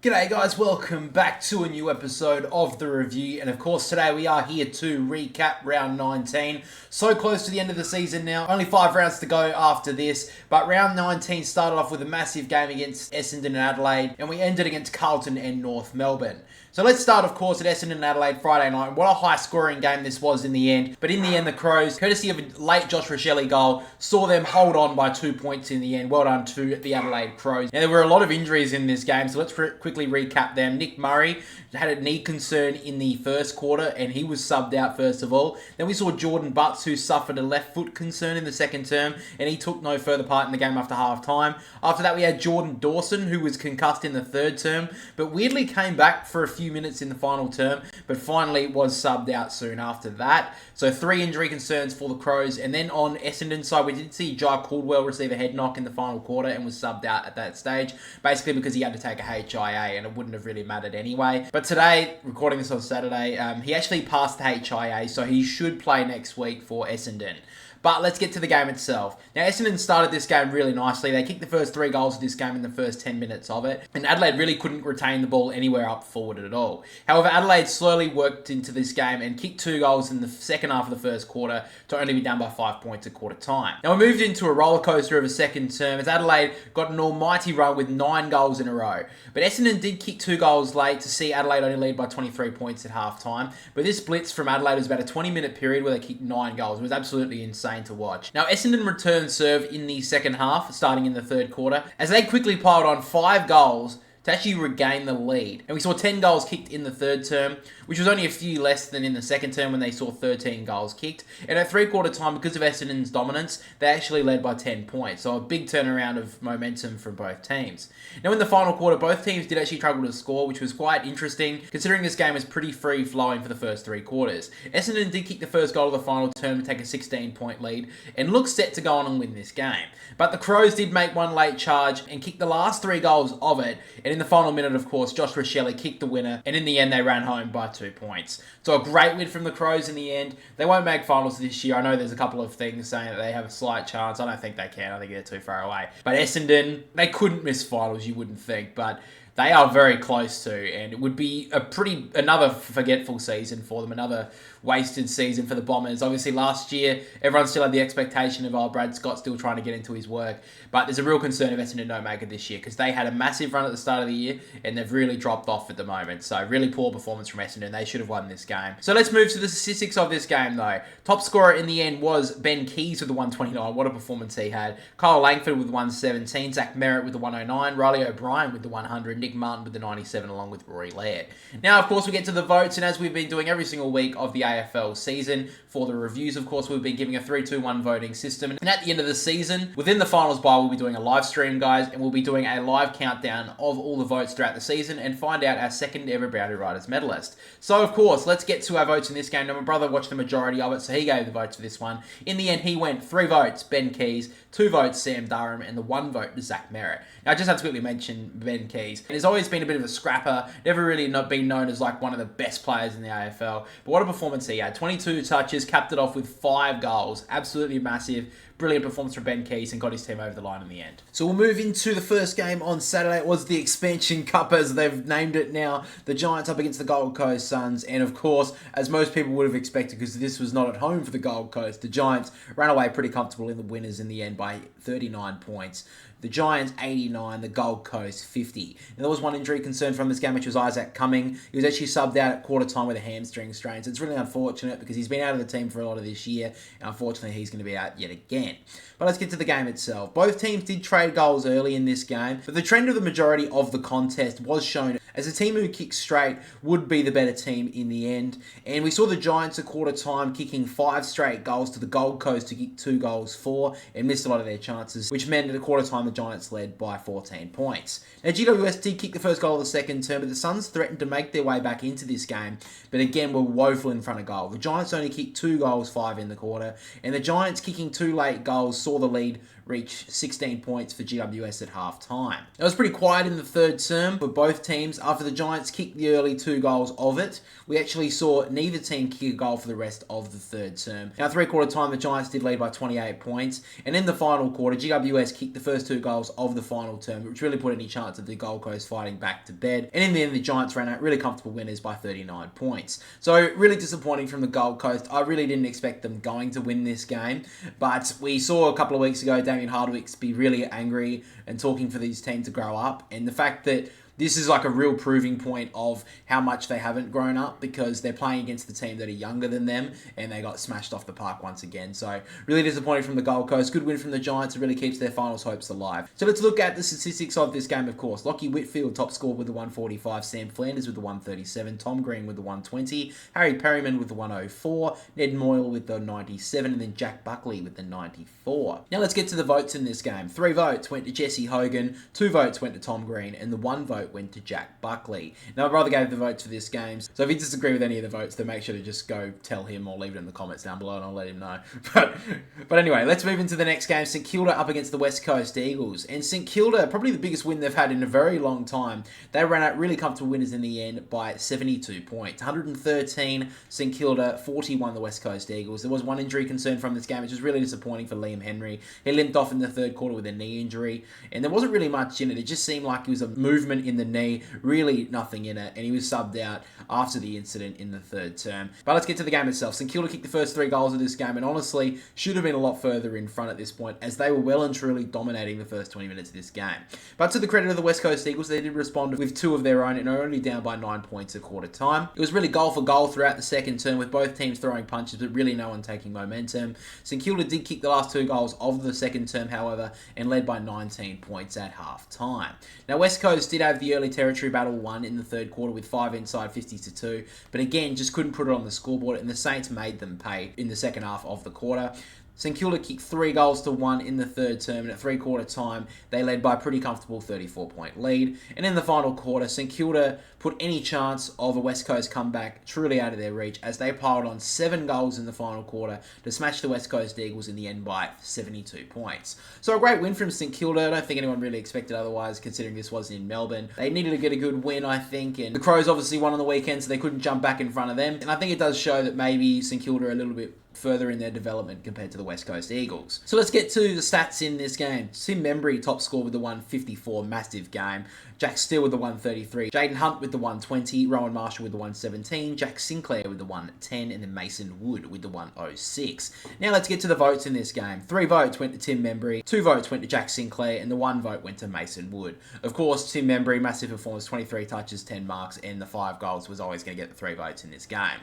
G'day guys, welcome back to a new episode of the review, and of course today we are here to recap round 19. So close to the end of the season now, only 5 rounds to go after this, but round 19 started off with a massive game against Essendon and Adelaide, and we ended against Carlton and North Melbourne. So let's start, of course, at Essendon and Adelaide Friday night. What a high-scoring game this was in the end. But in the end, the Crows, courtesy of a late Josh Rachele goal, saw them hold on by 2 points in the end. Well done to the Adelaide Crows. Now, there were a lot of injuries in this game, so let's quickly recap them. Nick Murray had a knee concern in the first quarter, and he was subbed out first of all. Then we saw Jordan Butts, who suffered a left foot concern in the second term, and he took no further part in the game after half-time. After that, we had Jordan Dawson, who was concussed in the third term, but weirdly came back for a few minutes in the final term, but finally was subbed out soon after that. So 3 injury concerns for the Crows. And then on Essendon side, we did see Jai Caldwell receive a head knock in the final quarter and was subbed out at that stage, basically because he had to take a HIA and it wouldn't have really mattered anyway. But today, recording this on Saturday, he actually passed the HIA, so he should play next week for Essendon. But let's get to the game itself. Now, Essendon started this game really nicely. They kicked the first 3 goals of this game in the first 10 minutes of it, and Adelaide really couldn't retain the ball anywhere up forward at all. However, Adelaide slowly worked into this game and kicked 2 goals in the second half of the first quarter to only be down by 5 points at quarter time. Now, we moved into a roller coaster of a second term as Adelaide got an almighty run with 9 goals in a row. But Essendon did kick 2 goals late to see Adelaide only lead by 23 points at half time. But this blitz from Adelaide was about a 20-minute period where they kicked 9 goals. It was absolutely insane to watch. Now, Essendon returned serve in the second half, starting in the third quarter, as they quickly piled on 5 goals to actually regain the lead. And we saw 10 goals kicked in the third term, which was only a few less than in the second term when they saw 13 goals kicked. And at three-quarter time, because of Essendon's dominance, they actually led by 10 points. So a big turnaround of momentum from both teams. Now, in the final quarter, both teams did actually struggle to score, which was quite interesting, considering this game was pretty free-flowing for the first 3 quarters. Essendon did kick the first goal of the final term to take a 16-point lead, and looked set to go on and win this game. But the Crows did make one late charge and kicked the last 3 goals of it, and in the final minute, of course, Josh Rachele kicked the winner, and in the end, they ran home by 2 points. So a great win from the Crows in the end. They won't make finals this year. I know there's a couple of things saying that they have a slight chance. I don't think they can. I think they're too far away. But Essendon, they couldn't miss finals, you wouldn't think, but they are very close to, and it would be another forgetful season for them, another wasted season for the Bombers. Obviously, last year, everyone still had the expectation of, Brad Scott still trying to get into his work, but there's a real concern if Essendon don't make it this year, because they had a massive run at the start of the year, and they've really dropped off at the moment. So, really poor performance from Essendon. They should have won this game. So, let's move to the statistics of this game, though. Top scorer in the end was Ben Keys with the 129. What a performance he had. Kyle Langford with the 117. Zach Merritt with the 109. Riley O'Brien with the 100. Nick Martin with the 97, along with Rory Laird. Now, of course, we get to the votes, and as we've been doing every single week of the AFL season, for the reviews, of course, we've been giving a 3-2-1 voting system. And at the end of the season, within the finals bye, we'll be doing a live stream, guys, and we'll be doing a live countdown of all the votes throughout the season and find out our second ever Boundary Riders medalist. So, of course, let's get to our votes in this game. Now, my brother watched the majority of it, so he gave the votes for this one. In the end, he went 3 votes, Ben Keys, 2 votes, Sam Durham, and the 1 vote to Zach Merritt. Now, I just have to quickly mention Ben Keys. He's always been a bit of a scrapper, never really not been known as like one of the best players in the AFL, but what a performance he had. 22 touches, capped it off with 5 goals. Absolutely massive. Brilliant performance from Ben Keys and got his team over the line in the end. So we'll move into the first game on Saturday. It was the Expansion Cup, as they've named it now. The Giants up against the Gold Coast Suns. And of course, as most people would have expected, because this was not at home for the Gold Coast, the Giants ran away pretty comfortable in the winners in the end by 39 points. The Giants 89, the Gold Coast 50. And there was one injury concern from this game, which was Isaac Cumming. He was actually subbed out at quarter time with a hamstring strain. So it's really unfortunate because he's been out of the team for a lot of this year. And unfortunately, he's going to be out yet again. But let's get to the game itself. Both teams did trade goals early in this game, but the trend of the majority of the contest was shown as the team who kicked straight would be the better team in the end. And we saw the Giants at quarter time kicking 5 straight goals to the Gold Coast to kick 2 goals for, and missed a lot of their chances, which meant at a quarter time the Giants led by 14 points. Now, GWS did kick the first goal of the second term, but the Suns threatened to make their way back into this game, but again were woeful in front of goal. The Giants only kicked 2 goals, 5 in the quarter, and the Giants kicking 2 late goals saw the lead reached 16 points for GWS at half time. It was pretty quiet in the third term for both teams. After the Giants kicked the early 2 goals of it, we actually saw neither team kick a goal for the rest of the third term. Now, 3/4 time, the Giants did lead by 28 points, and in the final quarter, GWS kicked the first 2 goals of the final term, which really put any chance of the Gold Coast fighting back to bed. And in the end, the Giants ran out really comfortable winners by 39 points. So, really disappointing from the Gold Coast. I really didn't expect them going to win this game, but we saw a couple of weeks ago Damien Hardwick's be really angry and talking for these teams to grow up, and the fact that this is like a real proving point of how much they haven't grown up, because they're playing against the team that are younger than them and they got smashed off the park once again. So really disappointing from the Gold Coast. Good win from the Giants. It really keeps their finals hopes alive. So let's look at the statistics of this game, of course. Lachie Whitfield top scored with the 145, Sam Flanders with the 137, Tom Green with the 120, Harry Perryman with the 104, Ned Moyle with the 97, and then Jack Buckley with the 94. Now let's get to the votes in this game. 3 votes went to Jesse Hogan, 2 votes went to Tom Green, and the 1 vote went to Jack Buckley. Now, my brother gave the votes for this game, so if you disagree with any of the votes, then make sure to just go tell him or leave it in the comments down below and I'll let him know. But anyway, let's move into the next game. St Kilda up against the West Coast Eagles. And St Kilda, probably the biggest win they've had in a very long time. They ran out really comfortable winners in the end by 72 points. 113 St Kilda, 41 the West Coast Eagles. There was one injury concern from this game, which was really disappointing for Liam Henry. He limped off in the third quarter with a knee injury, and there wasn't really much in it. It just seemed like it was a movement in the knee, really nothing in it, and he was subbed out after the incident in the third term. But let's get to the game itself. St Kilda kicked the first 3 goals of this game, and honestly should have been a lot further in front at this point, as they were well and truly dominating the first 20 minutes of this game. But to the credit of the West Coast Eagles, they did respond with 2 of their own and are only down by 9 points at quarter time. It was really goal for goal throughout the second term, with both teams throwing punches but really no one taking momentum. St Kilda did kick the last 2 goals of the second term, however, and led by 19 points at half time. Now, West Coast did have the early territory battle won in the third quarter with 5 inside 50-2, but again just couldn't put it on the scoreboard, and the Saints made them pay in the second half of the quarter. St Kilda kicked 3 goals to 1 in the third term, and at 3/4 time, they led by a pretty comfortable 34-point lead. And in the final quarter, St Kilda put any chance of a West Coast comeback truly out of their reach, as they piled on 7 goals in the final quarter to smash the West Coast Eagles in the end by 72 points. So a great win from St Kilda. I don't think anyone really expected otherwise, considering this was in Melbourne. They needed to get a good win, I think, and the Crows obviously won on the weekend, so they couldn't jump back in front of them. And I think it does show that maybe St Kilda are a little bit further in their development compared to the West Coast Eagles. So let's get to the stats in this game. Tim Membry top score with the 154, massive game. Jack Steele with the 133, Jaden Hunt with the 120, Rowan Marshall with the 117, Jack Sinclair with the 110, and then Mason Wood with the 106. Now let's get to the votes in this game. 3 votes went to Tim Membry, 2 votes went to Jack Sinclair, and the 1 vote went to Mason Wood. Of course, Tim Membry, massive performance, 23 touches, 10 marks, and the 5 goals, was always going to get the 3 votes in this game.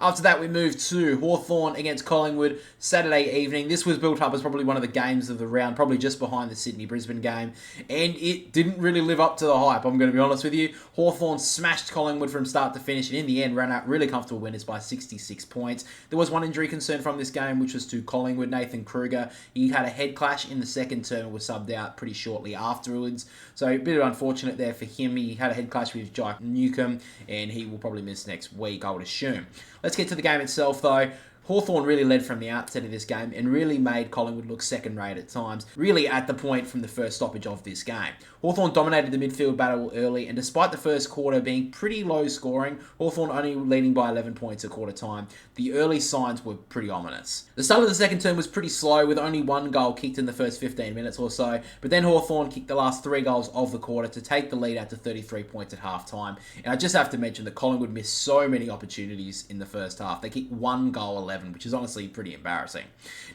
After that, we moved to Hawthorn against Collingwood Saturday evening. This was built up as probably one of the games of the round, probably just behind the Sydney-Brisbane game, and it didn't really live up to the hype, I'm going to be honest with you. Hawthorn smashed Collingwood from start to finish, and in the end ran out really comfortable winners by 66 points. There was one injury concern from this game, which was to Collingwood, Nathan Kruger. He had a head clash in the second term and was subbed out pretty shortly afterwards, so a bit unfortunate there for him. He had a head clash with Jack Newcomb, and he will probably miss next week, I would assume. Let's get to the game itself, though. Hawthorn really led from the outset of this game and really made Collingwood look second-rate at times, really at the point from the first stoppage of this game. Hawthorn dominated the midfield battle early, and despite the first quarter being pretty low scoring, Hawthorn only leading by 11 points at quarter time, the early signs were pretty ominous. The start of the second term was pretty slow, with only 1 goal kicked in the first 15 minutes or so, but then Hawthorn kicked the last 3 goals of the quarter to take the lead out to 33 points at half time. And I just have to mention that Collingwood missed so many opportunities in the first half. They kicked 1 goal 11, which is honestly pretty embarrassing.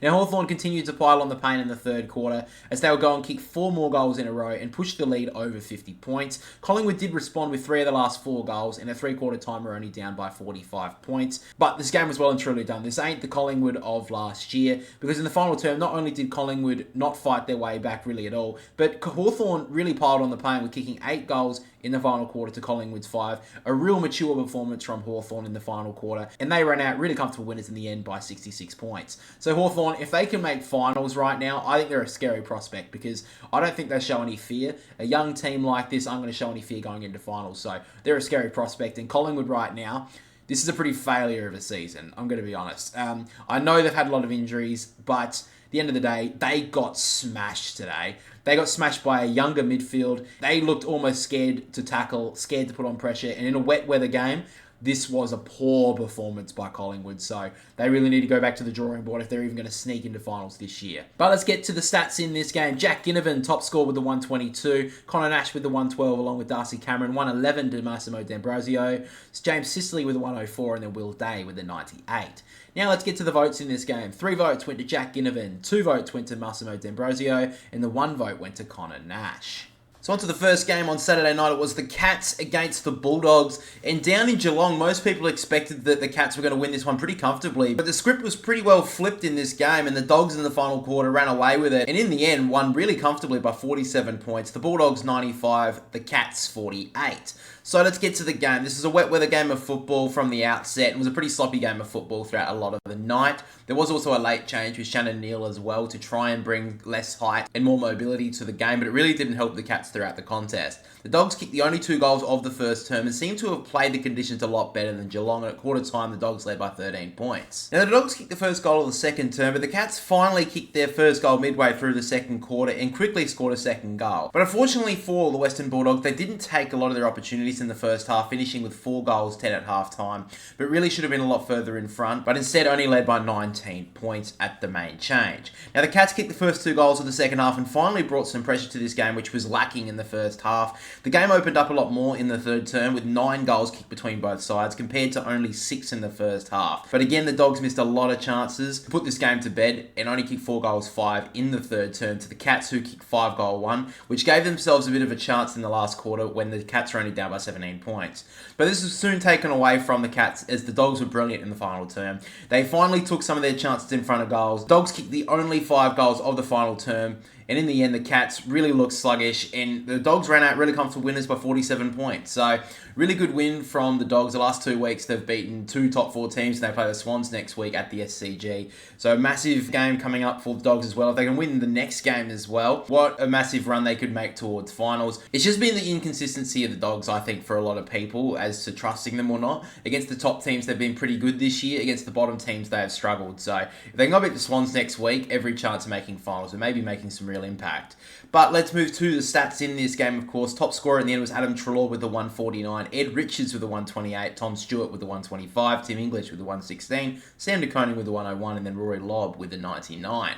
Now, Hawthorn continued to pile on the pain in the third quarter, as they would go and kick 4 more goals in a row and push the lead over 50 points. Collingwood did respond with 3 of the last 4 goals, and at 3/4 time were only down by 45 points. But this game was well and truly done. This ain't the Collingwood of last year, because in the final term, not only did Collingwood not fight their way back really at all, but Hawthorn really piled on the pain with kicking 8 goals in the final quarter to Collingwood's 5. A real mature performance from Hawthorn in the final quarter, and they ran out really comfortable winners in the end by 66 points. So Hawthorn, if they can make finals right now, I think they're a scary prospect, because I don't think they show any fear. A young team like this aren't going to show any fear going into finals, so they're a scary prospect. And Collingwood right now, this is a pretty failure of a season, I'm going to be honest. I know they've had a lot of injuries, but at the end of the day, they got smashed today. They got smashed by a younger midfield. They looked almost scared to tackle, scared to put on pressure, and in a wet weather game, this was a poor performance by Collingwood, so they really need to go back to the drawing board if they're even going to sneak into finals this year. But let's get to the stats in this game. Jack Ginnivan, top score with the 122. Connor Nash with the 112, along with Darcy Cameron. 111 to Massimo D'Ambrosio. James Sicily with the 104, and then Will Day with the 98. Now let's get to the votes in this game. 3 votes went to Jack Ginnivan, 2 votes went to Massimo D'Ambrosio, and the 1 vote went to Connor Nash. So on to the first game on Saturday night. It was the Cats against the Bulldogs. And down in Geelong, most people expected that the Cats were going to win this one pretty comfortably. But the script was pretty well flipped in this game, and the Dogs in the final quarter ran away with it. And in the end, won really comfortably by 47 points. The Bulldogs 95, the Cats 48. So let's get to the game. This is a wet weather game of football from the outset. It was a pretty sloppy game of football throughout a lot of the night. There was also a late change with Shannon Neal as well to try and bring less height and more mobility to the game, but it really didn't help the Cats throughout the contest. The Dogs kicked the only 2 goals of the first term and seemed to have played the conditions a lot better than Geelong, and at quarter time the Dogs led by 13 points. Now the Dogs kicked the first goal of the second term, but the Cats finally kicked their first goal midway through the second quarter and quickly scored a second goal. But unfortunately for the Western Bulldogs, they didn't take a lot of their opportunities in the first half, finishing with 4 goals, 10 at half time, but really should have been a lot further in front, but instead only led by 19 points at the main change. Now the Cats kicked the first 2 goals of the second half and finally brought some pressure to this game, which was lacking in the first half. The game opened up a lot more in the third term, with 9 goals kicked between both sides compared to only 6 in the first half. But again, the Dogs missed a lot of chances to put this game to bed and only kicked 4 goals 5 in the third term to the Cats, who kicked 5 goal 1, which gave themselves a bit of a chance in the last quarter when the Cats were only down by 17 points. But this was soon taken away from the Cats as the Dogs were brilliant in the final term. They finally took some of their chances in front of goals. Dogs kicked the only 5 goals of the final term, and in the end, the Cats really looked sluggish, and the Dogs ran out really comfortable winners by 47 points. So, really good win from the Dogs. The last 2 weeks, they've beaten 2 top 4 teams, and they play the Swans next week at the SCG. So, a massive game coming up for the Dogs as well. If they can win the next game as well, what a massive run they could make towards finals. It's just been the inconsistency of the Dogs, I think, for a lot of people as to trusting them or not. Against the top teams, they've been pretty good this year. Against the bottom teams, they have struggled. So, if they can go beat the Swans next week, every chance of making finals and maybe making some real impact. But let's move to the stats in this game, of course. Top scorer in the end was Adam Treloar with the 149, Ed Richards with the 128, Tom Stewart with the 125, Tim English with the 116, Sam De Koning with the 101, and then Rory Lobb with the 99.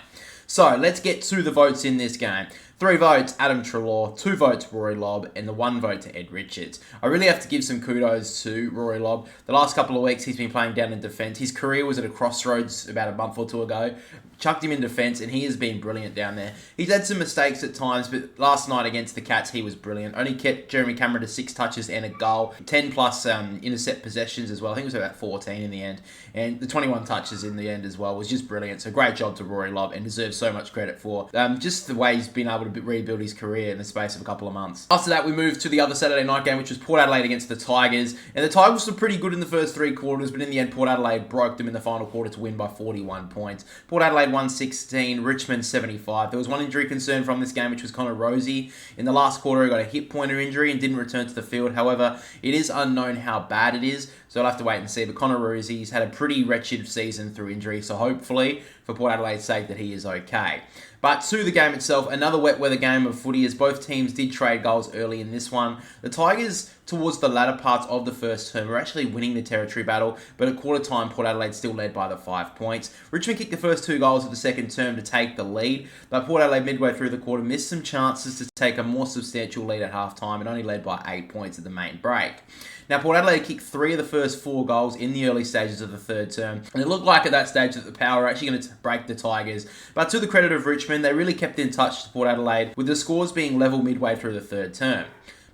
So, let's get to the votes in this game. 3 votes, Adam Treloar, 2 votes, Rory Lobb, and the 1 vote to Ed Richards. I really have to give some kudos to Rory Lobb. The last couple of weeks, he's been playing down in defence. His career was at a crossroads about a month or 2 ago. Chucked him in defence, and he has been brilliant down there. He's had some mistakes at times, but last night against the Cats, he was brilliant. Only kept Jeremy Cameron to 6 touches and a goal. 10 plus intercept possessions as well. I think it was about 14 in the end. And the 21 touches in the end as well was just brilliant. So great job to Rory Lobb, and deserves so much credit for just the way he's been able to rebuild his career in the space of a couple of months. After that, we moved to the other Saturday night game, which was Port Adelaide against the Tigers. And the Tigers were pretty good in the first 3 quarters, but in the end, Port Adelaide broke them in the final quarter to win by 41 points. Port Adelaide won 16, Richmond 75. There was one injury concern from this game, which was Connor Rozee. In the last quarter, he got a hip pointer injury and didn't return to the field. However, it is unknown how bad it is, so I'll have to wait and see. But Connor Rozee's had a pretty wretched season through injury, so hopefully, for Port Adelaide's sake, that he is okay. But to the game itself, another wet weather game of footy as both teams did trade goals early in this one. The Tigers, towards the latter parts of the first term, were actually winning the territory battle, but at quarter time, Port Adelaide still led by the 5 points. Richmond kicked the first 2 goals of the second term to take the lead, but Port Adelaide midway through the quarter missed some chances to take a more substantial lead at half time and only led by 8 points at the main break. Now, Port Adelaide kicked 3 of the first 4 goals in the early stages of the third term, and it looked like at that stage that the Power were actually going to break the Tigers. But to the credit of Richmond, they really kept in touch to Port Adelaide, with the scores being level midway through the third term.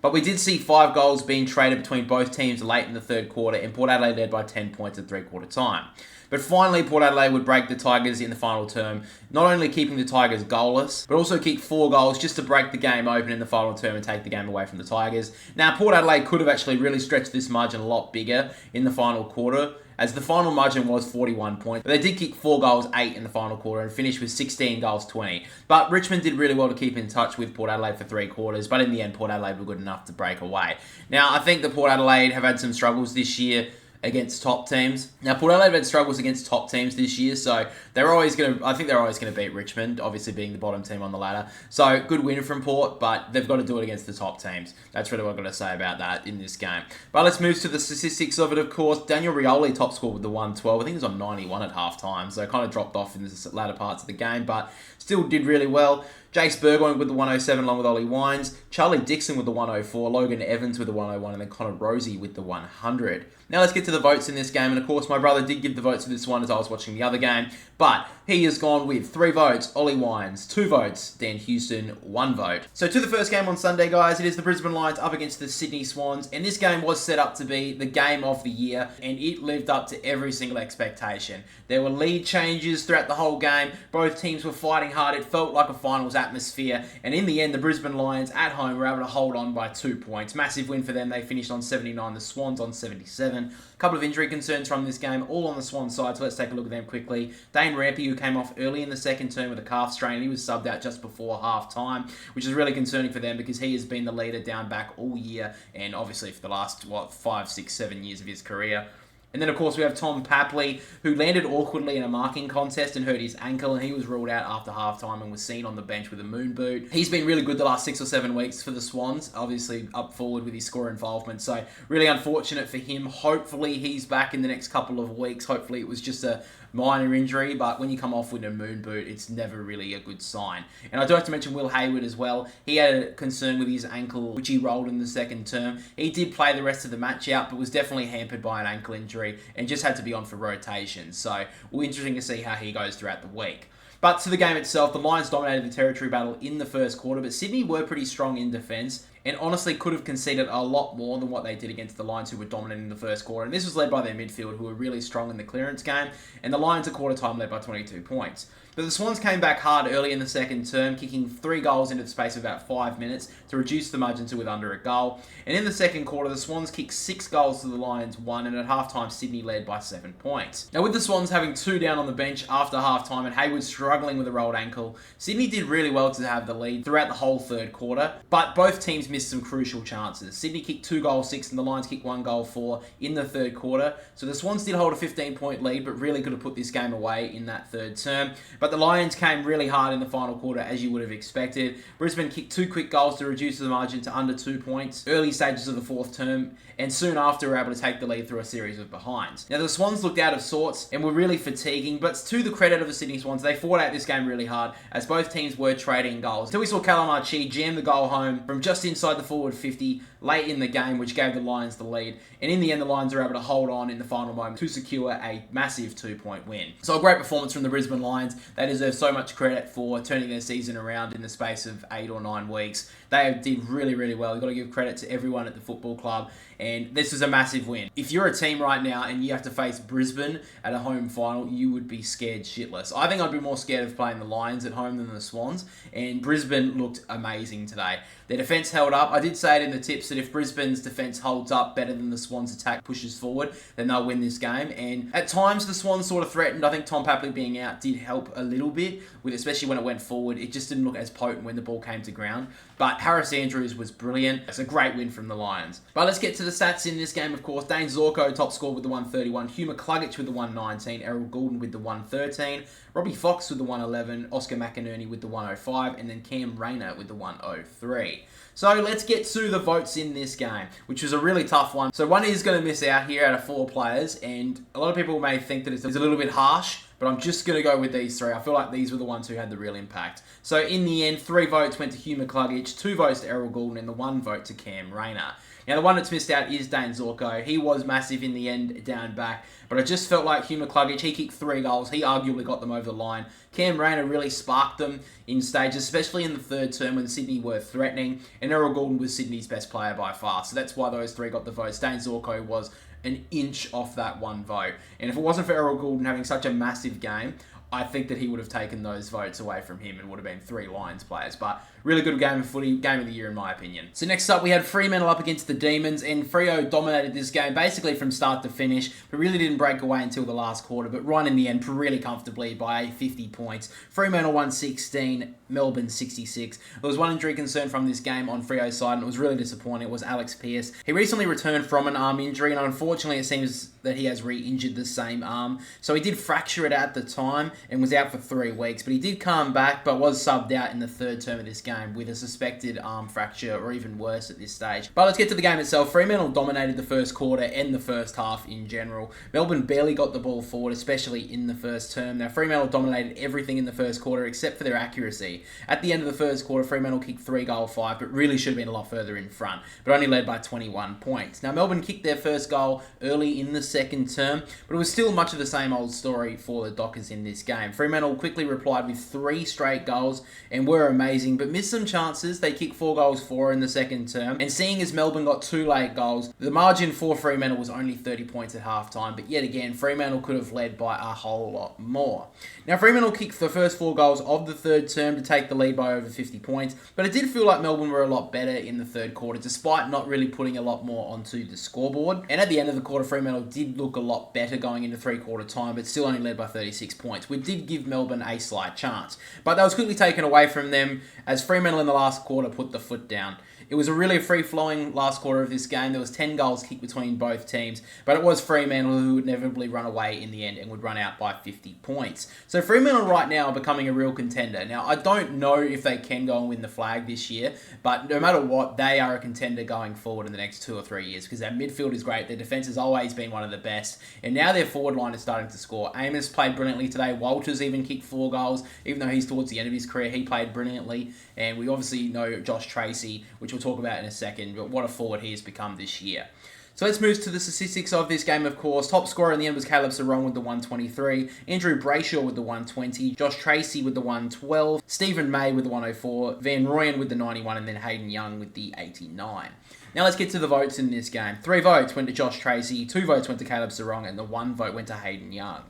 But we did see 5 goals being traded between both teams late in the third quarter, and Port Adelaide led by 10 points at 3-quarter time. But finally, Port Adelaide would break the Tigers in the final term, not only keeping the Tigers goalless, but also kick 4 goals just to break the game open in the final term and take the game away from the Tigers. Now, Port Adelaide could have actually really stretched this margin a lot bigger in the final quarter, as the final margin was 41 points. But they did kick 4 goals, 8 in the final quarter, and finished with 16 goals, 20. But Richmond did really well to keep in touch with Port Adelaide for 3 quarters, but in the end, Port Adelaide were good enough to break away. Now, I think that Port Adelaide have had some struggles this year. against top teams. Now, Port Adelaide have had struggles against top teams this year, so I think they're always going to beat Richmond, obviously being the bottom team on the ladder. So, good win from Port, but they've got to do it against the top teams. That's really what I've got to say about that in this game. But let's move to the statistics of it, of course. Daniel Rioli top scored with the 112. I think he was on 91 at half-time, so kind of dropped off in the latter parts of the game, but still did really well. Jace Burgoyne with the 107 along with Ollie Wines. Charlie Dixon with the 104. Logan Evans with the 101. And then Connor Rosie with the 100. Now let's get to the votes in this game. And of course, my brother did give the votes for this one as I was watching the other game. But he has gone with 3 votes, Ollie Wines, 2 votes, Dan Houston, 1 vote. So to the first game on Sunday, guys, it is the Brisbane Lions up against the Sydney Swans. And this game was set up to be the game of the year. And it lived up to every single expectation. There were lead changes throughout the whole game. Both teams were fighting hard. It felt like a finals atmosphere. And in the end, the Brisbane Lions at home were able to hold on by 2 points. Massive win for them. They finished on 79. The Swans on 77. A couple of injury concerns from this game, all on the Swan side, so let's take a look at them quickly. Dane Rampy, who came off early in the second term with a calf strain, he was subbed out just before half-time, which is really concerning for them because he has been the leader down back all year and obviously for the last, 5, 6, 7 years of his career. And then, of course, we have Tom Papley, who landed awkwardly in a marking contest and hurt his ankle, and he was ruled out after halftime and was seen on the bench with a moon boot. He's been really good the last 6 or 7 weeks for the Swans, obviously up forward with his score involvement, so really unfortunate for him. Hopefully he's back in the next couple of weeks. Hopefully it was just a minor injury, but when you come off with a moon boot, it's never really a good sign. And I do have to mention Will Hayward as well. He had a concern with his ankle, which he rolled in the second term. He did play the rest of the match out, but was definitely hampered by an ankle injury and just had to be on for rotation. So, we're interesting to see how he goes throughout the week. But to the game itself, the Lions dominated the territory battle in the first quarter, but Sydney were pretty strong in defence and honestly could have conceded a lot more than what they did against the Lions, who were dominating the first quarter. And this was led by their midfield, who were really strong in the clearance game, and the Lions at quarter time led by 22 points. But the Swans came back hard early in the second term, kicking 3 goals into the space of about 5 minutes to reduce the margin to with under a goal. And in the second quarter, the Swans kicked 6 goals to the Lions 1, and at halftime, Sydney led by 7 points. Now, with the Swans having 2 down on the bench after halftime and Hayward struggling with a rolled ankle, Sydney did really well to have the lead throughout the whole third quarter, but both teams missed some crucial chances. Sydney kicked 2 goals 6 and the Lions kicked 1 goal 4 in the third quarter. So the Swans did hold a 15-point lead, but really could have put this game away in that third term. But the Lions came really hard in the final quarter, as you would have expected. Brisbane kicked 2 quick goals to reduce the margin to under 2 points, early stages of the fourth term, and soon after were able to take the lead through a series of behinds. Now, the Swans looked out of sorts and were really fatiguing, but to the credit of the Sydney Swans, they fought out this game really hard, as both teams were trading goals. Until we saw Callum Archie jam the goal home from just inside the forward 50 late in the game, which gave the Lions the lead. And in the end, the Lions were able to hold on in the final moment to secure a massive 2-point win. So a great performance from the Brisbane Lions. They deserve so much credit for turning their season around in the space of 8 or 9 weeks. They did really, really well. You've got to give credit to everyone at the football club. And this was a massive win. If you're a team right now and you have to face Brisbane at a home final, you would be scared shitless. I think I'd be more scared of playing the Lions at home than the Swans. And Brisbane looked amazing today. Their defence held up. I did say it in the tips that if Brisbane's defence holds up better than the Swans' attack pushes forward, then they'll win this game. And at times, the Swans sort of threatened. I think Tom Papley being out did help a little bit, with especially when it went forward. It just didn't look as potent when the ball came to ground. But Harris Andrews was brilliant. It's a great win from the Lions. But let's get to the stats in this game, of course. Dane Zorko top scored with the 131. Hugh McCluggage with the 119. Errol Goulden with the 113. Robbie Fox with the 111. Oscar McInerney with the 105. And then Cam Rayner with the 103. So let's get to the votes in this game, which was a really tough one. So one is going to miss out here out of 4 players, and a lot of people may think that it's a little bit harsh, but I'm just going to go with these 3. I feel like these were the ones who had the real impact. So in the end, 3 votes went to Hugh McCluggage, 2 votes to Errol Goulden, and the 1 vote to Cam Rayner. Now, the one that's missed out is Dane Zorko. He was massive in the end, down back. But I just felt like Hugh McCluggage, he kicked 3 goals. He arguably got them over the line. Cam Rayner really sparked them in stages, especially in the third term when Sydney were threatening. And Errol Goulden was Sydney's best player by far. So that's why those 3 got the votes. Dane Zorko was an inch off that 1 vote. And if it wasn't for Errol Goulden having such a massive game, I think that he would have taken those votes away from him and would have been 3 Lions players. But Really good game of footy, game of the year in my opinion. So next up, we had Fremantle up against the Demons, and Freo dominated this game basically from start to finish, but really didn't break away until the last quarter, but won in the end really comfortably by 50 points. Fremantle won 16, Melbourne 66. There was one injury concern from this game on Freo's side, and it was really disappointing. It was Alex Pearce. He recently returned from an arm injury, and unfortunately it seems that he has re-injured the same arm. So he did fracture it at the time and was out for 3 weeks, but he did come back, but was subbed out in the third term of this game with a suspected arm fracture, or even worse at this stage. But let's get to the game itself. Fremantle dominated the first quarter and the first half in general. Melbourne barely got the ball forward, especially in the first term. Now, Fremantle dominated everything in the first quarter except for their accuracy. At the end of the first quarter, Fremantle kicked 3-goal-5, but really should have been a lot further in front, but only led by 21 points. Now, Melbourne kicked their first goal early in the second term, but it was still much of the same old story for the Dockers in this game. Fremantle quickly replied with 3 straight goals and were amazing, but missed some chances. They kicked 4 goals for in the second term, and seeing as Melbourne got 2 late goals, the margin for Fremantle was only 30 points at halftime, but yet again, Fremantle could have led by a whole lot more. Now, Fremantle kicked the first 4 goals of the third term to take the lead by over 50 points, but it did feel like Melbourne were a lot better in the third quarter, despite not really putting a lot more onto the scoreboard. And at the end of the quarter, Fremantle did look a lot better going into 3-quarter time, but still only led by 36 points, which did give Melbourne a slight chance. But that was quickly taken away from them as Fremantle in the last quarter put the foot down. It was a really free-flowing last quarter of this game. There was 10 goals kicked between both teams, but it was Fremantle who would inevitably run away in the end and would run out by 50 points. So Fremantle right now are becoming a real contender. Now, I don't know if they can go and win the flag this year, but no matter what, they are a contender going forward in the next 2 or 3 years because their midfield is great, their defence has always been one of the best, and now their forward line is starting to score. Amos played brilliantly today. Walters even kicked 4 goals, even though he's towards the end of his career, he played brilliantly, and we obviously know Josh Tracy, which we'll talk about in a second, but what a forward he has become this year. So let's move to the statistics of this game, of course. Top scorer in the end was Caleb Sarong with the 123, Andrew Brayshaw with the 120, Josh Tracy with the 112, Stephen May with the 104, Van Rooyen with the 91, and then Hayden Young with the 89. Now let's get to the votes in this game. 3 votes went to Josh Tracy, 2 votes went to Caleb Sarong, and the 1 vote went to Hayden Young.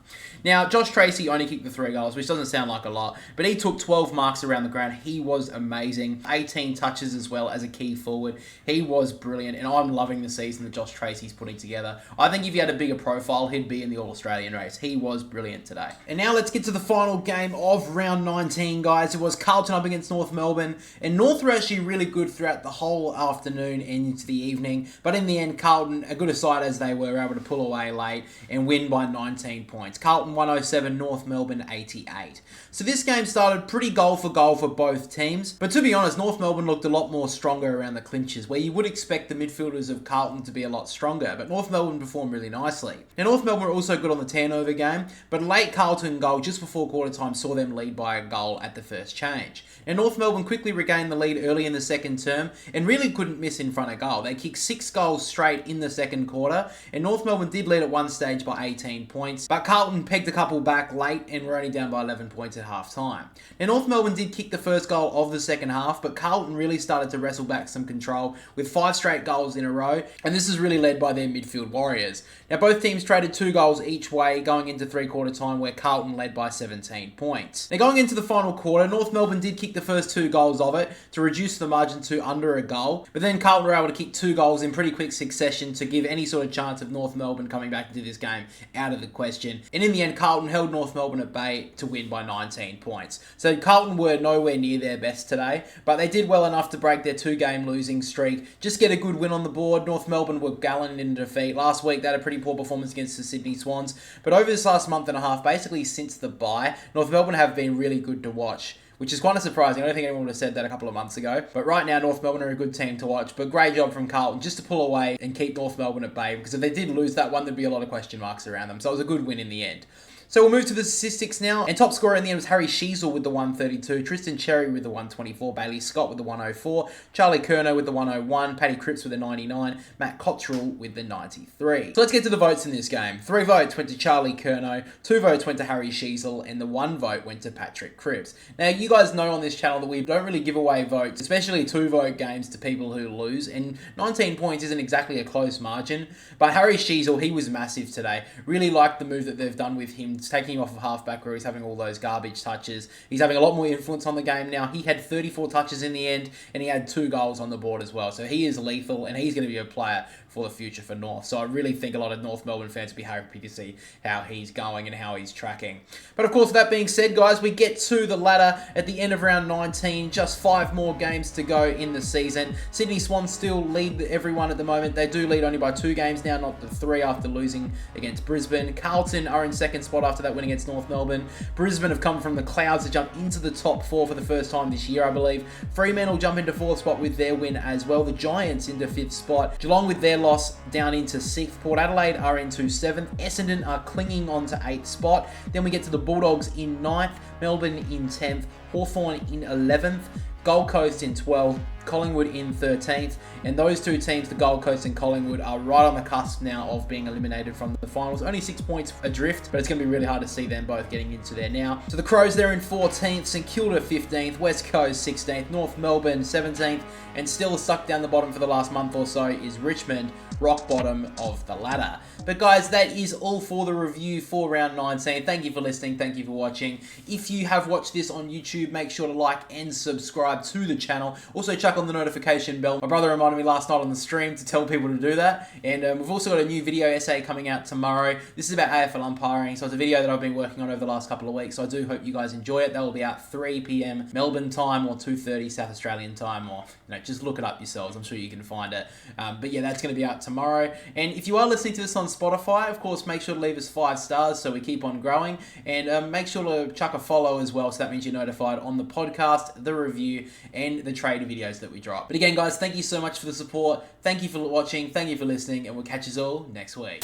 Now, Josh Tracy only kicked the 3 goals, which doesn't sound like a lot, but he took 12 marks around the ground. He was amazing. 18 touches as well as a key forward. He was brilliant, and I'm loving the season that Josh Tracy's putting together. I think if he had a bigger profile, he'd be in the All-Australian race. He was brilliant today. And now let's get to the final game of round 19, guys. It was Carlton up against North Melbourne, and North were actually really good throughout the whole afternoon and into the evening, but in the end, Carlton, a good aside as they were, able to pull away late and win by 19 points. Carlton 107, North Melbourne 88. So this game started pretty goal for both teams, but to be honest, North Melbourne looked a lot more stronger around the clinches, where you would expect the midfielders of Carlton to be a lot stronger, but North Melbourne performed really nicely. Now, North Melbourne were also good on the turnover game, but a late Carlton goal just before quarter time saw them lead by a goal at the first change. And North Melbourne quickly regained the lead early in the second term and really couldn't miss in front of goal. They kicked 6 goals straight in the second quarter, and North Melbourne did lead at one stage by 18 points, but Carlton pegged a couple back late and were only down by 11 points at half time. Now, North Melbourne did kick the first goal of the second half, but Carlton really started to wrestle back some control with 5 straight goals in a row, and this is really led by their midfield warriors. Now, both teams traded 2 goals each way going into 3-quarter time, where Carlton led by 17 points. Now, going into the final quarter, North Melbourne did kick the first 2 goals of it to reduce the margin to under a goal, but then Carlton were able to kick 2 goals in pretty quick succession to give any sort of chance of North Melbourne coming back into this game out of the question. And in the end, Carlton held North Melbourne at bay to win by 19 points. So Carlton were nowhere near their best today, but they did well enough to break their 2-game losing streak, just get a good win on the board. North Melbourne were gallant in defeat. Last week, they had a pretty poor performance against the Sydney Swans, but over this last month and a half, basically since the bye, North Melbourne have been really good to watch, which is kind of surprising. I don't think anyone would have said that a couple of months ago. But right now, North Melbourne are a good team to watch. But great job from Carlton just to pull away and keep North Melbourne at bay, because if they did lose that one, there'd be a lot of question marks around them. So it was a good win in the end. So we'll move to the statistics now. And top scorer in the end was Harry Sheasel with the 132, Tristan Cherry with the 124, Bailey Scott with the 104, Charlie Curnow with the 101, Paddy Cripps with the 99, Matt Cottrell with the 93. So let's get to the votes in this game. 3 votes went to Charlie Curnow, 2 votes went to Harry Sheasel, and the 1 vote went to Patrick Cripps. Now, you guys know on this channel that we don't really give away votes, especially 2-vote games, to people who lose, and 19 points isn't exactly a close margin, but Harry Sheasel, he was massive today. Really liked the move that they've done with him It's taking him off of halfback where he's having all those garbage touches. He's having a lot more influence on the game now. He had 34 touches in the end, and he had 2 goals on the board as well. So he is lethal, and he's going to be a player for the future for North. So I really think a lot of North Melbourne fans will be happy to see how he's going and how he's tracking. But of course, with that being said, guys, we get to the ladder at the end of round 19. Just 5 more games to go in the season. Sydney Swans still lead everyone at the moment. They do lead only by 2 games now, not the 3 after losing against Brisbane. Carlton are in second spot after that win against North Melbourne. Brisbane have come from the clouds to jump into the top 4 for the first time this year, I believe. Fremantle jump into 4th spot with their win as well. The Giants into 5th spot. Geelong with their loss down into 6th. Port Adelaide are into 7th. Essendon are clinging on to 8th spot. Then we get to the Bulldogs in 9th. Melbourne in 10th. Hawthorn in 11th. Gold Coast in 12th, Collingwood in 13th, and those 2 teams, the Gold Coast and Collingwood, are right on the cusp now of being eliminated from the finals. Only 6 points adrift, but it's going to be really hard to see them both getting into there now. So the Crows, they're in 14th, St Kilda 15th, West Coast 16th, North Melbourne 17th, and still stuck down the bottom for the last month or so is Richmond, rock bottom of the ladder. But guys, that is all for the review for round 19. Thank you for listening. Thank you for watching. If you have watched this on YouTube, make sure to like and subscribe to the channel. Also, chuck on the notification bell. My brother reminded me last night on the stream to tell people to do that. And we've also got a new video essay coming out tomorrow. This is about AFL umpiring. So it's a video that I've been working on over the last couple of weeks. So I do hope you guys enjoy it. That will be out 3 p.m. Melbourne time or 2:30 South Australian time, or just look it up yourselves. I'm sure you can find it. But yeah, that's going to be out tomorrow. And if you are listening to this on Spotify, of course, make sure to leave us 5 stars so we keep on growing. And make sure to chuck a follow as well, so that means you're notified on the podcast, the review, and the trade videos that we drop. But again, guys, thank you so much for the support. Thank you for watching. Thank you for listening. And we'll catch you all next week.